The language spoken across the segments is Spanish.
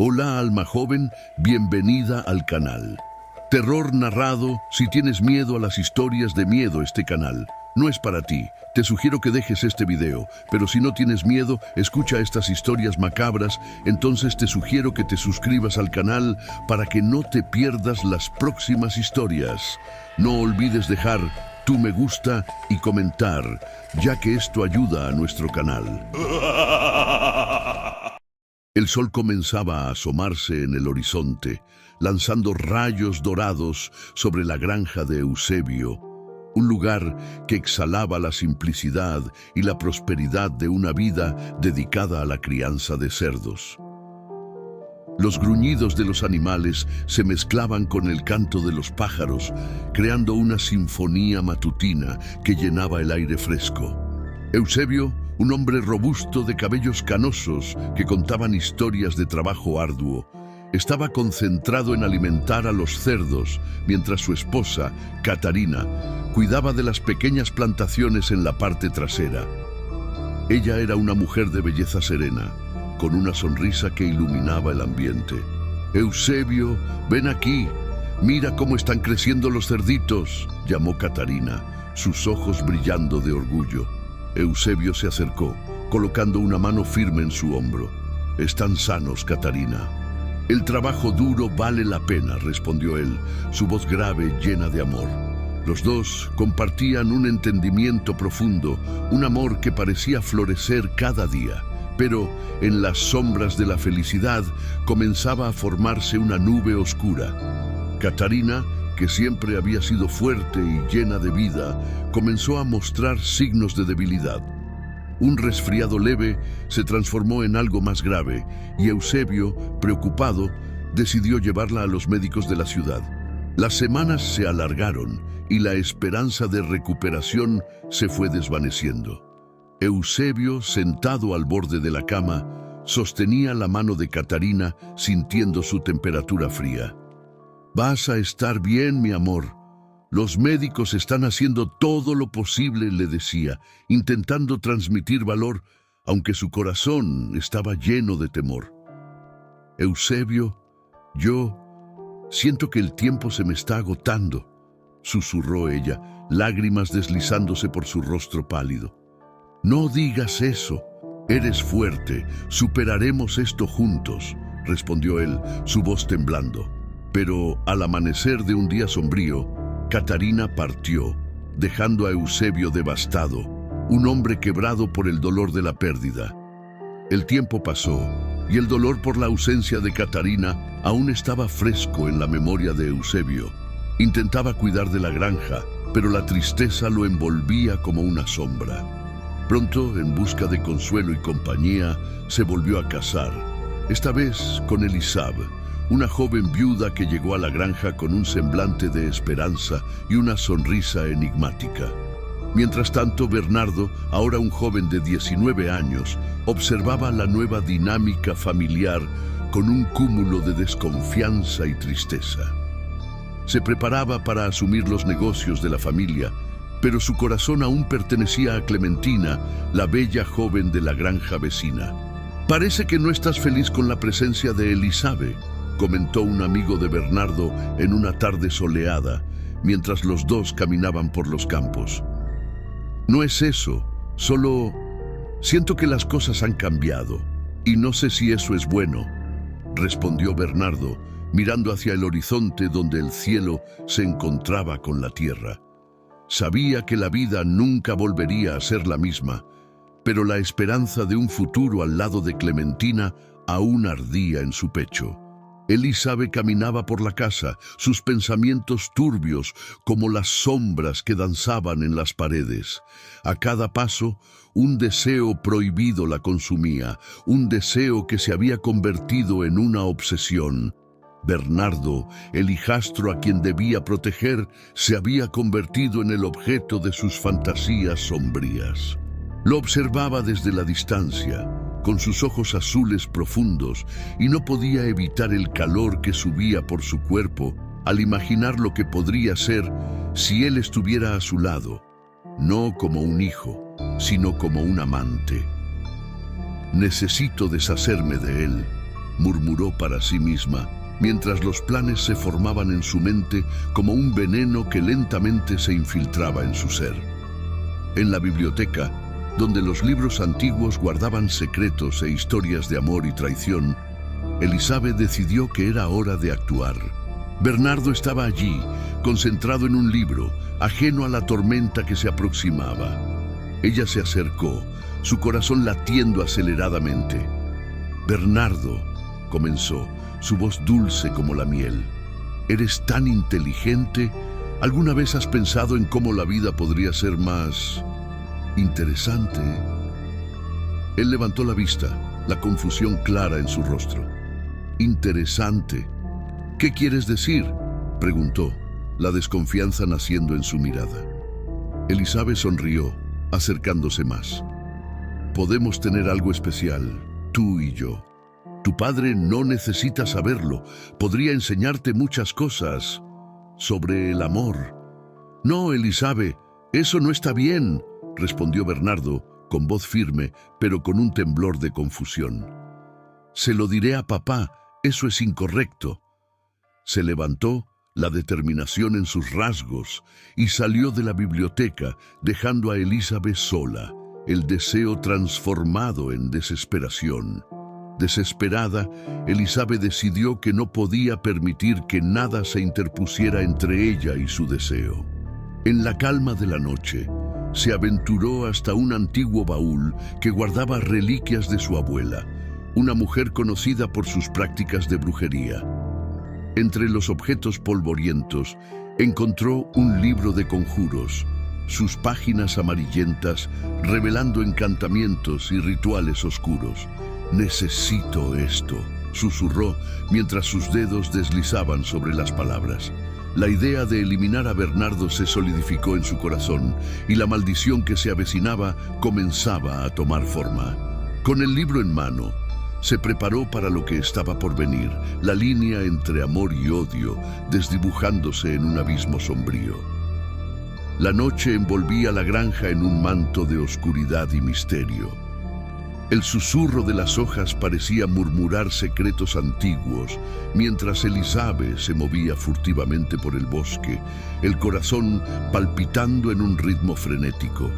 Hola alma joven, bienvenida al canal. Terror narrado. Si tienes miedo a las historias de miedo, este canal no es para ti. Te sugiero que dejes este video, pero si no tienes miedo, escucha estas historias macabras, entonces te sugiero que te suscribas al canal para que no te pierdas las próximas historias. No olvides dejar tu me gusta y comentar, ya que esto ayuda a nuestro canal. El sol comenzaba a asomarse en el horizonte, lanzando rayos dorados sobre la granja de Eusebio, un lugar que exhalaba la simplicidad y la prosperidad de una vida dedicada a la crianza de cerdos. Los gruñidos de los animales se mezclaban con el canto de los pájaros, creando una sinfonía matutina que llenaba el aire fresco. Eusebio, un hombre robusto de cabellos canosos que contaban historias de trabajo arduo, estaba concentrado en alimentar a los cerdos, mientras su esposa, Catarina, cuidaba de las pequeñas plantaciones en la parte trasera. Ella era una mujer de belleza serena, con una sonrisa que iluminaba el ambiente. «Eusebio, ven aquí, mira cómo están creciendo los cerditos», llamó Catarina, sus ojos brillando de orgullo. Eusebio se acercó, colocando una mano firme en su hombro. «Están sanos, Catarina». «El trabajo duro vale la pena», respondió él, su voz grave llena de amor. Los dos compartían un entendimiento profundo, un amor que parecía florecer cada día. Pero en las sombras de la felicidad comenzaba a formarse una nube oscura. Catarina, que siempre había sido fuerte y llena de vida, comenzó a mostrar signos de debilidad. Un resfriado leve se transformó en algo más grave y Eusebio, preocupado, decidió llevarla a los médicos de la ciudad. Las semanas se alargaron y la esperanza de recuperación se fue desvaneciendo. Eusebio, sentado al borde de la cama, sostenía la mano de Catarina sintiendo su temperatura fría. «Vas a estar bien, mi amor. Los médicos están haciendo todo lo posible», le decía, intentando transmitir valor, aunque su corazón estaba lleno de temor. «Eusebio, yo siento que el tiempo se me está agotando», susurró ella, lágrimas deslizándose por su rostro pálido. «No digas eso. Eres fuerte. Superaremos esto juntos», respondió él, su voz temblando. Pero al amanecer de un día sombrío, Catarina partió, dejando a Eusebio devastado, un hombre quebrado por el dolor de la pérdida. El tiempo pasó, y el dolor por la ausencia de Catarina aún estaba fresco en la memoria de Eusebio. Intentaba cuidar de la granja, pero la tristeza lo envolvía como una sombra. Pronto, en busca de consuelo y compañía, se volvió a casar, esta vez con Elisab, una joven viuda que llegó a la granja con un semblante de esperanza y una sonrisa enigmática. Mientras tanto, Bernardo, ahora un joven de 19 años, observaba la nueva dinámica familiar con un cúmulo de desconfianza y tristeza. Se preparaba para asumir los negocios de la familia, pero su corazón aún pertenecía a Clementina, la bella joven de la granja vecina. «Parece que no estás feliz con la presencia de Elisabe», comentó un amigo de Bernardo en una tarde soleada, mientras los dos caminaban por los campos. «No es eso, solo siento que las cosas han cambiado, y no sé si eso es bueno», respondió Bernardo, mirando hacia el horizonte donde el cielo se encontraba con la tierra. Sabía que la vida nunca volvería a ser la misma, pero la esperanza de un futuro al lado de Clementina aún ardía en su pecho. Elisabe caminaba por la casa, sus pensamientos turbios como las sombras que danzaban en las paredes. A cada paso, un deseo prohibido la consumía, un deseo que se había convertido en una obsesión. Bernardo, el hijastro a quien debía proteger, se había convertido en el objeto de sus fantasías sombrías. Lo observaba desde la distancia, con sus ojos azules profundos, y no podía evitar el calor que subía por su cuerpo al imaginar lo que podría ser si él estuviera a su lado, no como un hijo, sino como un amante. «Necesito deshacerme de él», murmuró para sí misma, mientras los planes se formaban en su mente como un veneno que lentamente se infiltraba en su ser. En la biblioteca, donde los libros antiguos guardaban secretos e historias de amor y traición, Elizabeth decidió que era hora de actuar. Bernardo estaba allí, concentrado en un libro, ajeno a la tormenta que se aproximaba. Ella se acercó, su corazón latiendo aceleradamente. «Bernardo», comenzó, su voz dulce como la miel. «¿Eres tan inteligente? ¿Alguna vez has pensado en cómo la vida podría ser más interesante?» Él levantó la vista, la confusión clara en su rostro. «¿Interesante? ¿Qué quieres decir?», preguntó, la desconfianza naciendo en su mirada. Elizabeth sonrió, acercándose más. «Podemos tener algo especial, tú y yo. Tu padre no necesita saberlo. Podría enseñarte muchas cosas sobre el amor». «No, Elizabeth, eso no está bien», respondió Bernardo, con voz firme, pero con un temblor de confusión. «Se lo diré a papá, eso es incorrecto». Se levantó, la determinación en sus rasgos, y salió de la biblioteca, dejando a Elizabeth sola, el deseo transformado en desesperación. Desesperada, Elizabeth decidió que no podía permitir que nada se interpusiera entre ella y su deseo. En la calma de la noche, se aventuró hasta un antiguo baúl que guardaba reliquias de su abuela, una mujer conocida por sus prácticas de brujería. Entre los objetos polvorientos, encontró un libro de conjuros, sus páginas amarillentas revelando encantamientos y rituales oscuros. «Necesito esto», susurró mientras sus dedos deslizaban sobre las palabras. La idea de eliminar a Bernardo se solidificó en su corazón y la maldición que se avecinaba comenzaba a tomar forma. Con el libro en mano, se preparó para lo que estaba por venir, la línea entre amor y odio desdibujándose en un abismo sombrío. La noche envolvía la granja en un manto de oscuridad y misterio. El susurro de las hojas parecía murmurar secretos antiguos, mientras Elizabeth se movía furtivamente por el bosque, el corazón palpitando en un ritmo frenético.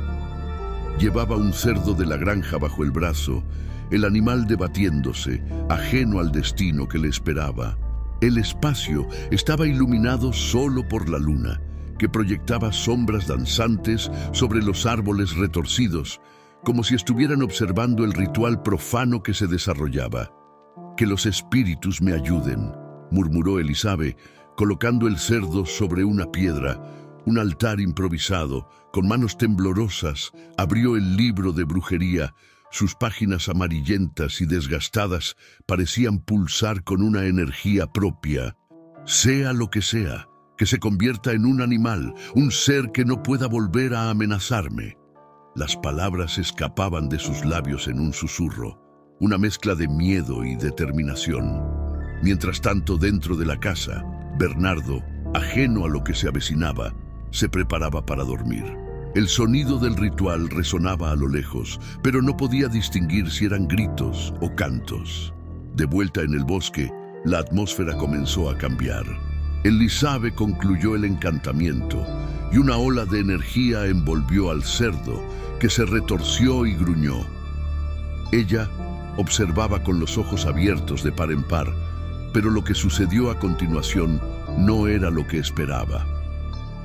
Llevaba un cerdo de la granja bajo el brazo, el animal debatiéndose, ajeno al destino que le esperaba. El espacio estaba iluminado solo por la luna, que proyectaba sombras danzantes sobre los árboles retorcidos, como si estuvieran observando el ritual profano que se desarrollaba. «Que los espíritus me ayuden», murmuró Elizabeth, colocando el cerdo sobre una piedra, un altar improvisado. Con manos temblorosas, abrió el libro de brujería. Sus páginas amarillentas y desgastadas parecían pulsar con una energía propia. «Sea lo que sea, que se convierta en un animal, un ser que no pueda volver a amenazarme». Las palabras escapaban de sus labios en un susurro, una mezcla de miedo y determinación. Mientras tanto, dentro de la casa, Bernardo, ajeno a lo que se avecinaba, se preparaba para dormir. El sonido del ritual resonaba a lo lejos, pero no podía distinguir si eran gritos o cantos. De vuelta en el bosque, la atmósfera comenzó a cambiar. Elizabeth concluyó el encantamiento, y una ola de energía envolvió al cerdo, que se retorció y gruñó. Ella observaba con los ojos abiertos de par en par, pero lo que sucedió a continuación no era lo que esperaba.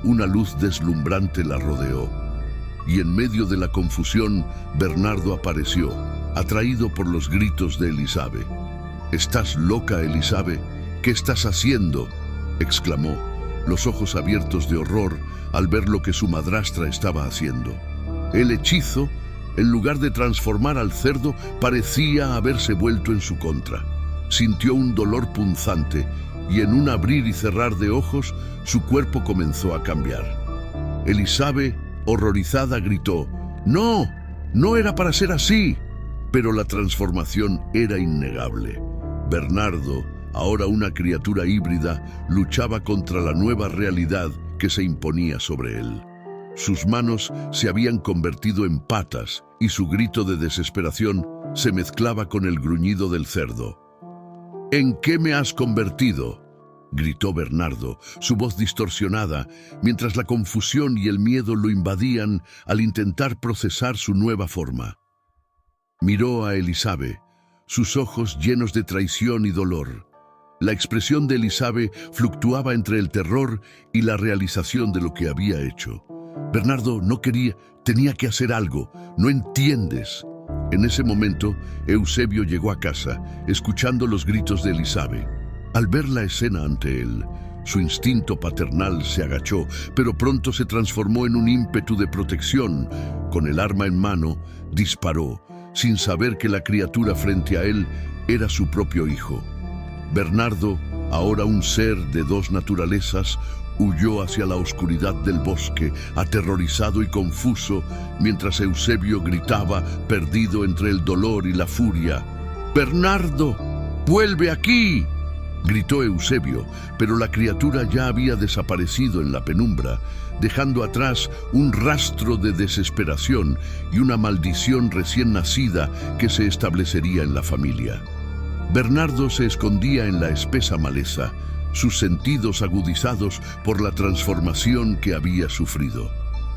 Una luz deslumbrante la rodeó, y en medio de la confusión, Bernardo apareció, atraído por los gritos de Elizabeth. «¿Estás loca, Elizabeth? ¿Qué estás haciendo?», exclamó, los ojos abiertos de horror al ver lo que su madrastra estaba haciendo. El hechizo, en lugar de transformar al cerdo, parecía haberse vuelto en su contra. Sintió un dolor punzante y en un abrir y cerrar de ojos, su cuerpo comenzó a cambiar. Elizabeth, horrorizada, gritó: «¡No! ¡No era para ser así!». Pero la transformación era innegable. Bernardo, ahora una criatura híbrida, luchaba contra la nueva realidad que se imponía sobre él. Sus manos se habían convertido en patas y su grito de desesperación se mezclaba con el gruñido del cerdo. ¿En qué me has convertido?, gritó Bernardo, su voz distorsionada, mientras la confusión y el miedo lo invadían al intentar procesar su nueva forma. Miró a Elizabeth, sus ojos llenos de traición y dolor. La expresión de Elizabeth fluctuaba entre el terror y la realización de lo que había hecho. Bernardo no quería, tenía que hacer algo. ¿No entiendes? En ese momento, Eusebio llegó a casa, escuchando los gritos de Elizabeth. Al ver la escena ante él, su instinto paternal se agachó, pero pronto se transformó en un ímpetu de protección. Con el arma en mano, disparó, sin saber que la criatura frente a él era su propio hijo. Bernardo, ahora un ser de dos naturalezas, huyó hacia la oscuridad del bosque, aterrorizado y confuso, mientras Eusebio gritaba, perdido entre el dolor y la furia. ¡Bernardo! ¡Vuelve aquí!, gritó Eusebio, pero la criatura ya había desaparecido en la penumbra, dejando atrás un rastro de desesperación y una maldición recién nacida que se establecería en la familia. Bernardo se escondía en la espesa maleza, sus sentidos agudizados por la transformación que había sufrido.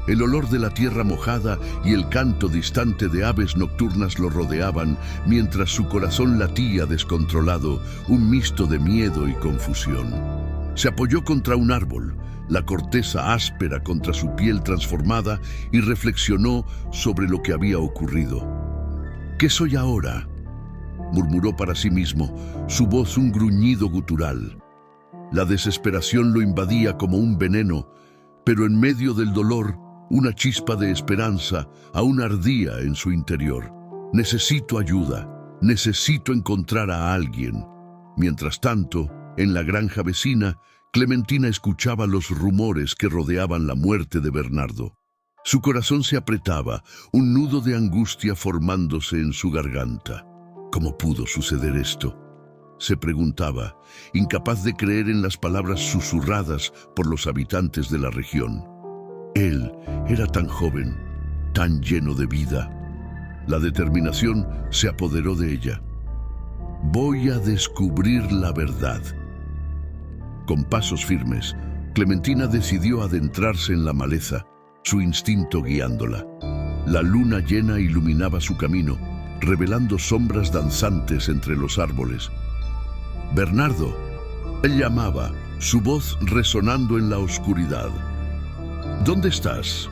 El olor de la tierra mojada y el canto distante de aves nocturnas lo rodeaban, mientras su corazón latía descontrolado, un mixto de miedo y confusión. Se apoyó contra un árbol, la corteza áspera contra su piel transformada, y reflexionó sobre lo que había ocurrido. ¿Qué soy ahora?, murmuró para sí mismo, su voz un gruñido gutural. La desesperación lo invadía como un veneno, pero en medio del dolor, una chispa de esperanza aún ardía en su interior. Necesito ayuda, necesito encontrar a alguien. Mientras tanto, en la granja vecina, Clementina escuchaba los rumores que rodeaban la muerte de Bernardo. Su corazón se apretaba, un nudo de angustia formándose en su garganta. ¿Cómo pudo suceder esto?, se preguntaba, incapaz de creer en las palabras susurradas por los habitantes de la región. Él era tan joven, tan lleno de vida. La determinación se apoderó de ella. Voy a descubrir la verdad. Con pasos firmes, Clementina decidió adentrarse en la maleza, su instinto guiándola. La luna llena iluminaba su camino, revelando sombras danzantes entre los árboles. Bernardo, él llamaba, su voz resonando en la oscuridad. ¿Dónde estás?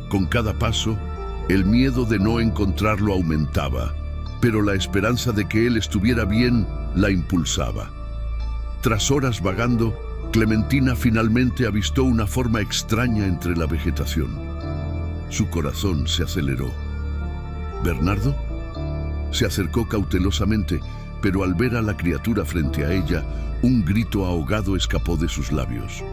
Con cada paso, el miedo de no encontrarlo aumentaba, pero la esperanza de que él estuviera bien la impulsaba. Tras horas vagando, Clementina finalmente avistó una forma extraña entre la vegetación. Su corazón se aceleró. ¿Bernardo? Se acercó cautelosamente, pero al ver a la criatura frente a ella, un grito ahogado escapó de sus labios.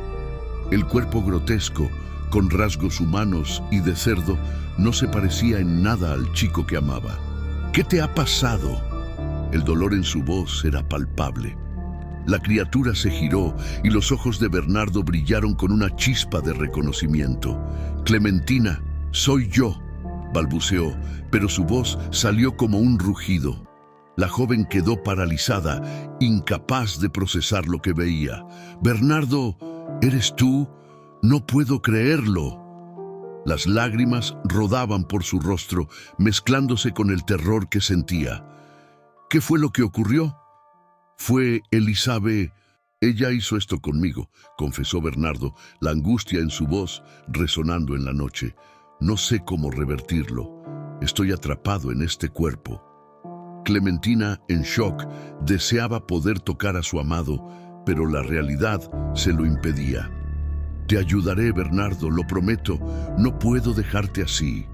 El cuerpo grotesco, con rasgos humanos y de cerdo, no se parecía en nada al chico que amaba. ¿Qué te ha pasado? El dolor en su voz era palpable. La criatura se giró y los ojos de Bernardo brillaron con una chispa de reconocimiento. «Clementina, soy yo», balbuceó, pero su voz salió como un rugido. La joven quedó paralizada, incapaz de procesar lo que veía. «Bernardo, ¿eres tú? No puedo creerlo». Las lágrimas rodaban por su rostro, mezclándose con el terror que sentía. ¿Qué fue lo que ocurrió? Fue Elizabeth. Ella hizo esto conmigo, confesó Bernardo, la angustia en su voz resonando en la noche. No sé cómo revertirlo. Estoy atrapado en este cuerpo. Clementina, en shock, deseaba poder tocar a su amado, pero la realidad se lo impedía. Te ayudaré, Bernardo, lo prometo. No puedo dejarte así.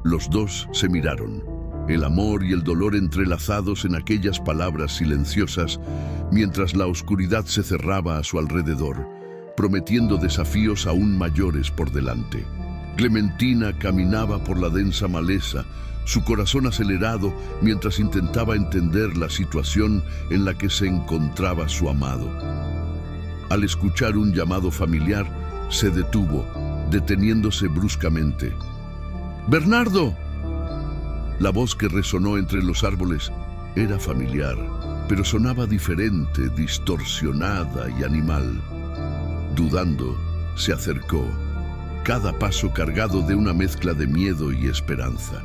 Los dos se miraron, el amor y el dolor entrelazados en aquellas palabras silenciosas, mientras la oscuridad se cerraba a su alrededor, prometiendo desafíos aún mayores por delante. Clementina caminaba por la densa maleza, su corazón acelerado mientras intentaba entender la situación en la que se encontraba su amado. Al escuchar un llamado familiar, se detuvo, deteniéndose bruscamente. ¡Bernardo! La voz que resonó entre los árboles era familiar. pero sonaba diferente, distorsionada y animal. Dudando, se acercó, cada paso cargado de una mezcla de miedo y esperanza.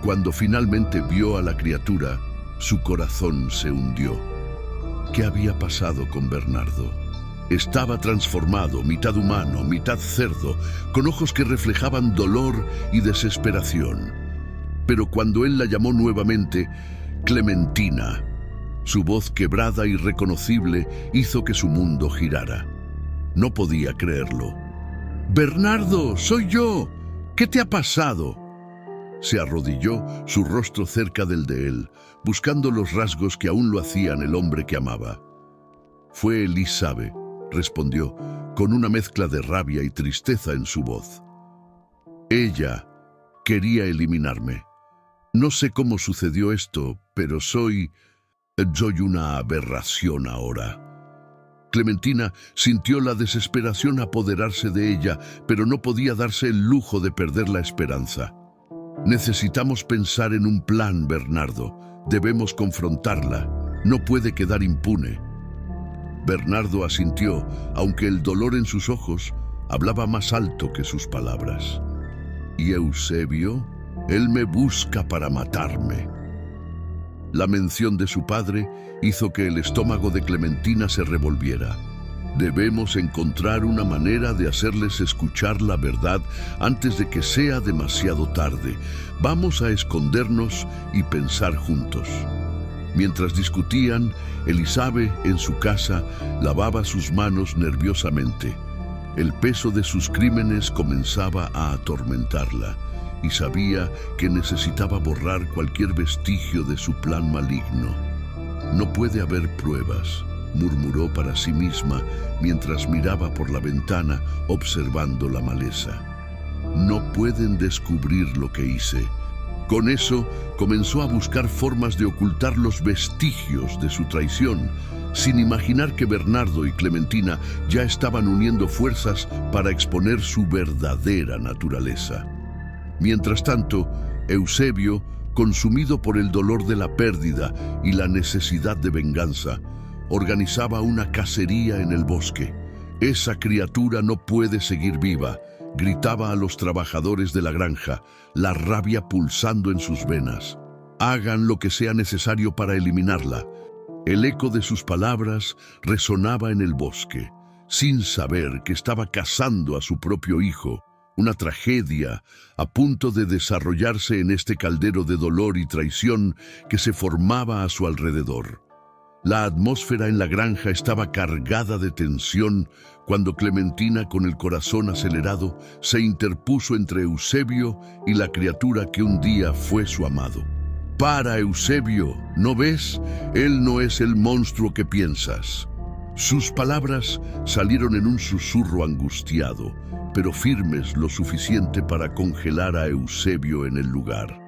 Cuando finalmente vio a la criatura, su corazón se hundió. ¿Qué había pasado con Bernardo? Estaba transformado, mitad humano, mitad cerdo, con ojos que reflejaban dolor y desesperación. Pero cuando él la llamó nuevamente, Clementina, su voz quebrada y reconocible hizo que su mundo girara. No podía creerlo. «Bernardo, soy yo. ¿Qué te ha pasado?» Se arrodilló, su rostro cerca del de él, buscando los rasgos que aún lo hacían el hombre que amaba. «Fue Elizabeth», respondió, con una mezcla de rabia y tristeza en su voz. «Ella quería eliminarme. No sé cómo sucedió esto, pero soy una aberración ahora». Clementina sintió la desesperación apoderarse de ella, pero no podía darse el lujo de perder la esperanza. «Necesitamos pensar en un plan, Bernardo. Debemos confrontarla. No puede quedar impune». Bernardo asintió, aunque el dolor en sus ojos hablaba más alto que sus palabras. «¿Y Eusebio? Él me busca para matarme». La mención de su padre hizo que el estómago de Clementina se revolviera. Debemos encontrar una manera de hacerles escuchar la verdad antes de que sea demasiado tarde. Vamos a escondernos y pensar juntos. Mientras discutían, Elizabeth, en su casa, lavaba sus manos nerviosamente. El peso de sus crímenes comenzaba a atormentarla, y sabía que necesitaba borrar cualquier vestigio de su plan maligno. «No puede haber pruebas», murmuró para sí misma mientras miraba por la ventana observando la maleza. «No pueden descubrir lo que hice». Con eso, comenzó a buscar formas de ocultar los vestigios de su traición, sin imaginar que Bernardo y Clementina ya estaban uniendo fuerzas para exponer su verdadera naturaleza. Mientras tanto, Eusebio, consumido por el dolor de la pérdida y la necesidad de venganza, organizaba una cacería en el bosque. «Esa criatura no puede seguir viva», gritaba a los trabajadores de la granja, la rabia pulsando en sus venas. «Hagan lo que sea necesario para eliminarla». El eco de sus palabras resonaba en el bosque, sin saber que estaba cazando a su propio hijo. Una tragedia a punto de desarrollarse en este caldero de dolor y traición que se formaba a su alrededor. La atmósfera en la granja estaba cargada de tensión cuando Clementina, con el corazón acelerado, se interpuso entre Eusebio y la criatura que un día fue su amado. «Para, Eusebio, ¿no ves? Él no es el monstruo que piensas». Sus palabras salieron en un susurro angustiado, pero firmes lo suficiente para congelar a Eusebio en el lugar.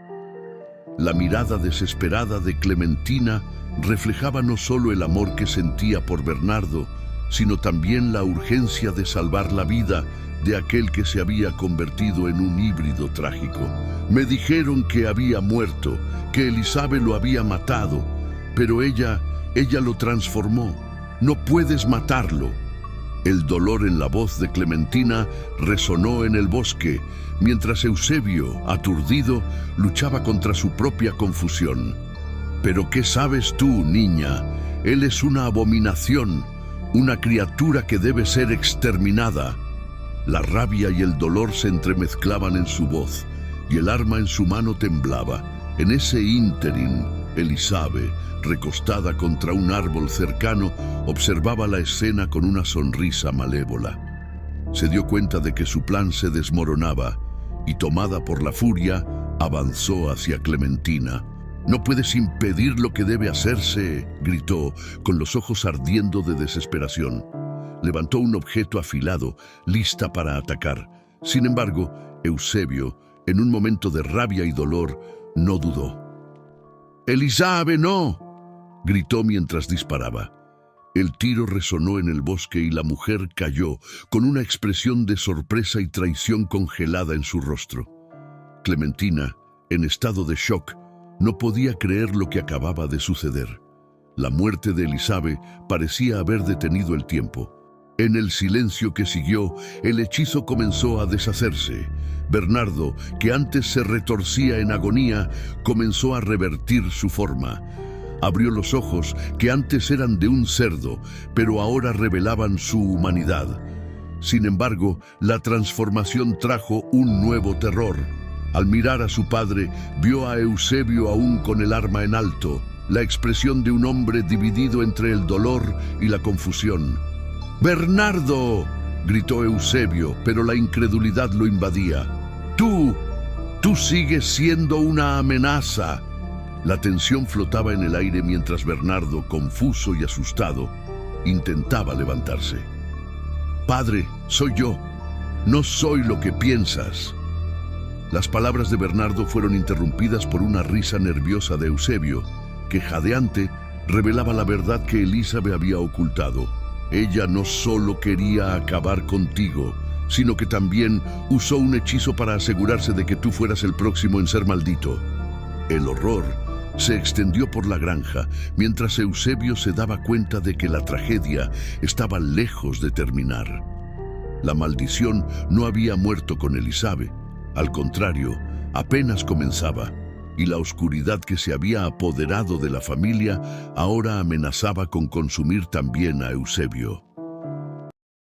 La mirada desesperada de Clementina reflejaba no solo el amor que sentía por Bernardo, sino también la urgencia de salvar la vida de aquel que se había convertido en un híbrido trágico. «Me dijeron que había muerto, que Elizabeth lo había matado, pero ella lo transformó. No puedes matarlo». El dolor en la voz de Clementina resonó en el bosque, mientras Eusebio, aturdido, luchaba contra su propia confusión. «¿Pero qué sabes tú, niña? Él es una abominación, una criatura que debe ser exterminada». La rabia y el dolor se entremezclaban en su voz, y el arma en su mano temblaba. En ese ínterin, Elizabeth, recostada contra un árbol cercano, observaba la escena con una sonrisa malévola. Se dio cuenta de que su plan se desmoronaba, y tomada por la furia, avanzó hacia Clementina. «No puedes impedir lo que debe hacerse», gritó, con los ojos ardiendo de desesperación. Levantó un objeto afilado, lista para atacar. Sin embargo, Eusebio, en un momento de rabia y dolor, no dudó. «¡Elizabeth, no!», gritó mientras disparaba. El tiro resonó en el bosque y la mujer cayó, con una expresión de sorpresa y traición congelada en su rostro. Clementina, en estado de shock, no podía creer lo que acababa de suceder. La muerte de Elizabeth parecía haber detenido el tiempo. En el silencio que siguió, el hechizo comenzó a deshacerse. Bernardo, que antes se retorcía en agonía, comenzó a revertir su forma. Abrió los ojos, que antes eran de un cerdo, pero ahora revelaban su humanidad. Sin embargo, la transformación trajo un nuevo terror. Al mirar a su padre, vio a Eusebio aún con el arma en alto, la expresión de un hombre dividido entre el dolor y la confusión. ¡Bernardo!, gritó Eusebio, pero la incredulidad lo invadía. ¡Tú sigues siendo una amenaza! La tensión flotaba en el aire mientras Bernardo, confuso y asustado, intentaba levantarse. «Padre, soy yo. No soy lo que piensas». Las palabras de Bernardo fueron interrumpidas por una risa nerviosa de Eusebio, que jadeante revelaba la verdad que Elizabeth había ocultado. Ella no solo quería acabar contigo, sino que también usó un hechizo para asegurarse de que tú fueras el próximo en ser maldito. El horror se extendió por la granja, mientras Eusebio se daba cuenta de que la tragedia estaba lejos de terminar. La maldición no había muerto con Elizabeth, al contrario, apenas comenzaba, y la oscuridad que se había apoderado de la familia ahora amenazaba con consumir también a Eusebio.